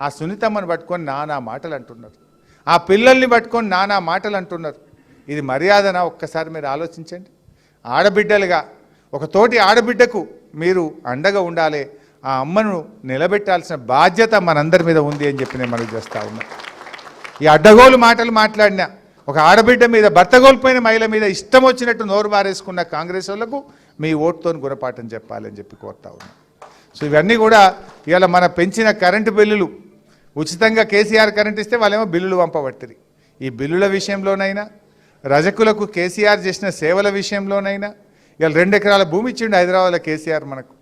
ఆ సునీతమ్మను పట్టుకొని నానా మాటలు అంటున్నారు, ఆ పిల్లల్ని పట్టుకొని నానా మాటలు అంటున్నారు. ఇది మర్యాదనా? ఒక్కసారి మీరు ఆలోచించండి. ఆడబిడ్డలుగా ఒక తోటి ఆడబిడ్డకు మీరు అండగా ఉండాలి. ఆ అమ్మను నిలబెట్టాల్సిన బాధ్యత మనందరి మీద ఉంది అని చెప్పి నేను మనవి చేస్తా ఉన్నా. ఈ అడ్డగోలు మాటలు మాట్లాడినా ఒక ఆడబిడ్డ మీద, భర్త కోల్పోయిన మహిళ మీద ఇష్టం వచ్చినట్టు నోరు బారేసుకున్న కాంగ్రెస్ వాళ్ళకు మీ ఓటుతో గుణపాఠం చెప్పాలని చెప్పి కోరుతా ఉన్నా. సో ఇవన్నీ కూడా ఇవాళ మన పెంచిన కరెంటు బిల్లులు, ఉచితంగా కేసీఆర్ కరెంట్ ఇస్తే వాళ్ళేమో బిల్లులు పంపబట్టిరి. ఈ బిల్లుల విషయంలోనైనా, రజకులకు కేసీఆర్ చేసిన సేవల విషయంలోనైనా, ఇవాళ 2 ఎకరాల భూమి ఇచ్చిండు హైదరాబాద్లో కేసీఆర్. మనకు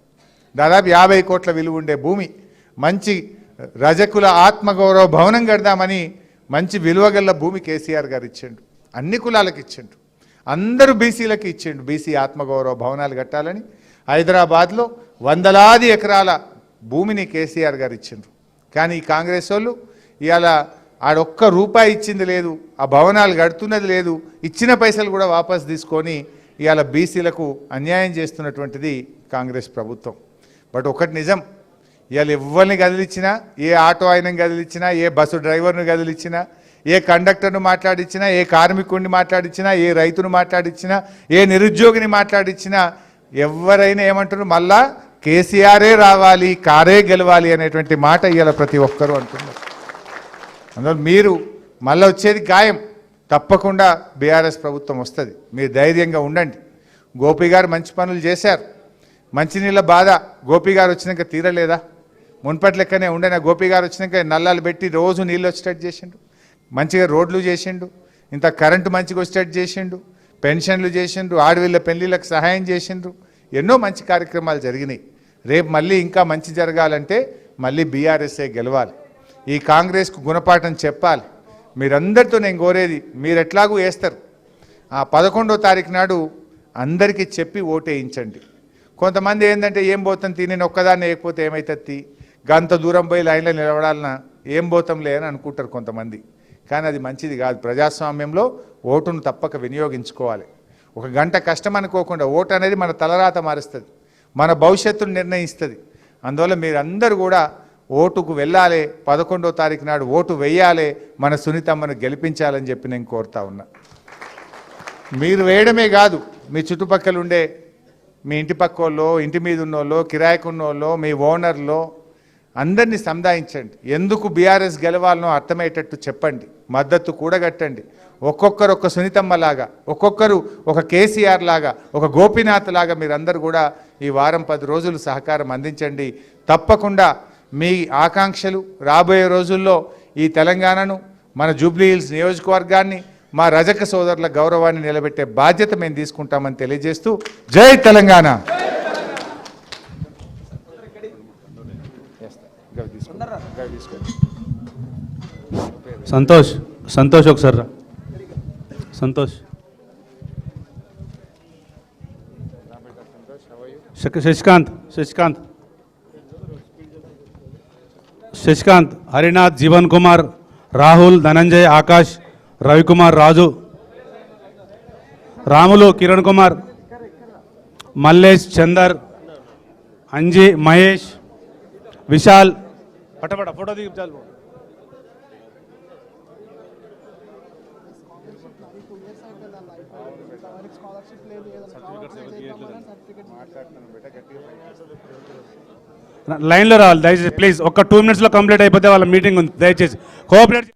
దాదాపు 50 కోట్ల విలువ ఉండే భూమి, మంచి రజకుల ఆత్మగౌరవ భవనం కడదామని మంచి విలువగల భూమి కేసీఆర్ గారు ఇచ్చిండు. అన్ని కులాలకు ఇచ్చిండు, అందరూ బీసీలకు ఇచ్చిండు. బీసీ ఆత్మగౌరవ భవనాలు కట్టాలని హైదరాబాద్లో వందలాది ఎకరాల భూమిని కేసీఆర్ గారు ఇచ్చిండ్రు. కానీ ఈ కాంగ్రెస్ వాళ్ళు ఇవాళ ఆడొక్క రూపాయి ఇచ్చింది లేదు, ఆ భవనాలు కడుతున్నది లేదు, ఇచ్చిన పైసలు కూడా వాపస్ తీసుకొని ఇవాళ బీసీలకు అన్యాయం చేస్తున్నటువంటిది కాంగ్రెస్ ప్రభుత్వం. బట్ ఒకటి నిజం, ఇవాళ ఎవరిని కదిలిచ్చినా, ఏ ఆటో ఆయనను కదిలిచ్చినా, ఏ బస్సు డ్రైవర్ను కదిలిచ్చినా, ఏ కండక్టర్ను మాట్లాడించినా, ఏ కార్మికుడిని మాట్లాడించినా, ఏ రైతును మాట్లాడించినా, ఏ నిరుద్యోగిని మాట్లాడించినా ఎవరైనా ఏమంటారు, మళ్ళా కేసీఆరే రావాలి, కారే గెలవాలి అనేటువంటి మాట ఇవాళ ప్రతి ఒక్కరూ అంటున్నారు. అందులో మీరు మళ్ళీ వచ్చేది ఖాయం, తప్పకుండా బీఆర్ఎస్ ప్రభుత్వం వస్తుంది. మీరు ధైర్యంగా ఉండండి. గోపి గారు మంచి పనులు చేశారు. మంచినీళ్ళ బాధ గోపి గారు వచ్చినాక తీరలేదా? మున్పటి లెక్కనే ఉండేనా? గోపి గారు వచ్చినాక నల్లాలు పెట్టి రోజు నీళ్ళు వచ్చేటట్టు చేసిండు, మంచిగా రోడ్లు చేసిండు, ఇంత కరెంటు మంచిగా వచ్చేటట్టు చేసిండు, పెన్షన్లు చేసిండ్రు, ఆడవిళ్ళ పెళ్లిళ్ళకు సహాయం చేసిండ్రు, ఎన్నో మంచి కార్యక్రమాలు జరిగినాయి. రేపు మళ్ళీ ఇంకా మంచి జరగాలంటే మళ్ళీ బీఆర్ఎస్ఏ గెలవాలి. ఈ కాంగ్రెస్కు గుణపాఠం చెప్పాలి. మీరందరితో నేను కోరేది, మీరు ఎట్లాగూ వేస్తారు, ఆ 11వ తారీఖు నాడు అందరికీ చెప్పి ఓటేయించండి. కొంతమంది ఏంటంటే ఏం పోతాం తీ, నేను ఒక్కదాన్ని వేయకపోతే ఏమవుతుంది, గంత దూరం పోయి లైన్లో నిలబడాలన్నా ఏం పోతాంలే అని అనుకుంటారు కొంతమంది. కానీ అది మంచిది కాదు. ప్రజాస్వామ్యంలో ఓటును తప్పక వినియోగించుకోవాలి. ఒక గంట కష్టం అనుకోకుండా, ఓటు అనేది మన తలరాత మారుస్తుంది, మన భవిష్యత్తును నిర్ణయిస్తుంది. అందువల్ల మీరందరూ కూడా ఓటుకు వెళ్ళాలి, 11వ తారీఖు నాడు ఓటు వేయాలి, మన సునీతమ్మను గెలిపించాలని చెప్పి నేను కోరుతా ఉన్నా. మీరు వేయడమే కాదు, మీ చుట్టుపక్కల ఉండే మీ ఇంటి పక్కోళ్ళో, ఇంటి మీద ఉన్నోళ్ళో, కిరాయికున్నోళ్ళో, మీ ఓనర్లో అందరినీ సంధాయించండి. ఎందుకు బీఆర్ఎస్ గెలవాలనో అర్థమయ్యేటట్టు చెప్పండి, మద్దతు కూడగట్టండి. ఒక్కొక్కరు ఒక సునీతమ్మ లాగా, ఒక్కొక్కరు ఒక కేసీఆర్ లాగా, ఒక గోపీనాథ్ లాగా మీరందరూ కూడా ఈ వారం 10 రోజులు సహకారం అందించండి. తప్పకుండా మీ ఆకాంక్షలు రాబోయే రోజుల్లో ఈ తెలంగాణను, మన జూబ్లీ హిల్స్ నియోజకవర్గాన్ని, మా రజక సోదరుల గౌరవాన్ని నిలబెట్టే బాధ్యత మేము తీసుకుంటామని తెలియజేస్తూ, జై తెలంగాణ. సంతోష్ సంతోష్ ఒకసారి రా. సంతోష్ శశికాంత్ శశికాంత్ శశికాంత్ హరినాథ్, జీవన్ కుమార్, రాహుల్, ధనంజయ్, ఆకాష్, రవికుమార్, రాజు, రాములు, కిరణ్ కుమార్, మల్లేష్, చందర్, అంజీ, మహేష్, విశాల్. పటపట ఫోటో దిగి చాలు. లైన్లో రావాలి దయచేసి ప్లీజ్. ఒక 2 minutesలో కంప్లీట్ అయిపోతే వాళ్ళ మీటింగ్ ఉంది. దయచేసి కోఆపరేట్.